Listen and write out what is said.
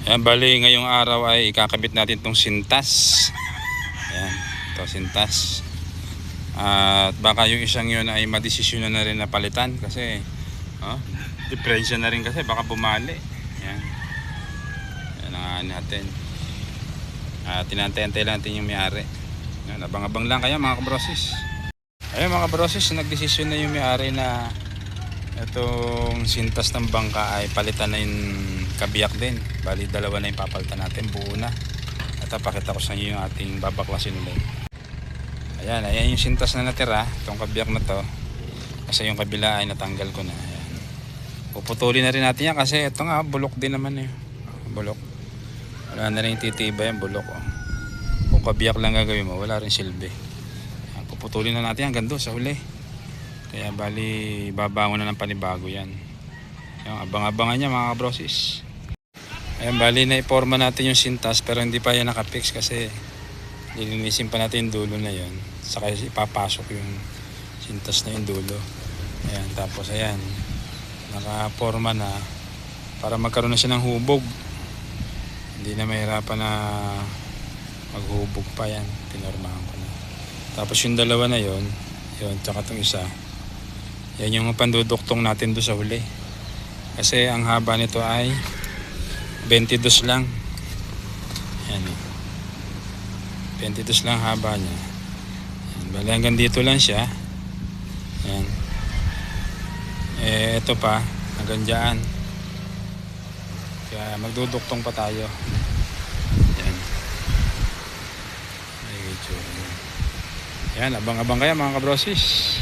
Ayan, bali ngayong araw ay ikakabit natin tong sintas. Ayan, ito sintas. At baka yung isang yun ay madesisyon na rin na palitan kasi diferensya na rin kasi baka bumali. Ayan. Ayan ang natin. Tinantay-antay lang natin yung may-ari. Ayan, abang-abang lang kaya mga kabrosis. Ayan mga kabrosis, nagdesisyon na yung may-ari na itong sintas ng bangka ay palitan na yung kabiyak din. Bali dalawa na yung papalitan natin, buo na. At pakita ko sa inyo yung ating babaklasin ulit. Ayan yung sintas na natira, itong kabiyak na to. Kasi yung kabila ay natanggal ko na. Ayan. Puputulin na rin natin yan kasi ito nga bulok din naman eh. Bulok. Wala na rin titiba yan, bulok. Kung kabiyak lang gagawin mo, wala rin silbi. Ayan, puputulin na natin hanggang doon sa huli. Kaya bali babangon na ng panibago yan. Yung abang-abangan niya mga kabrosis. Ayan, bali na iporma natin yung sintas pero hindi pa yan nakapix kasi lilinisin pa natin yung dulo na yon. Saka ipapasok yung sintas na yung dulo. Ayan, tapos ayan nakaporma na para magkaroon na siya ng hubog. Hindi na mahirapan na maghubog pa yan. Pinormahan ko na. Tapos yung dalawa na yon, tsaka itong isa, yan yung panduduktong natin doon sa huli. Kasi ang haba nito ay 22 lang. Yan eh. 22 lang haba niya. Yan. Bali hanggang dito lang siya. Yan. Ito pa hanggang dyan. Kaya magduduktong pa tayo. Yan. Yan, abang-abang kaya mga kabrosis.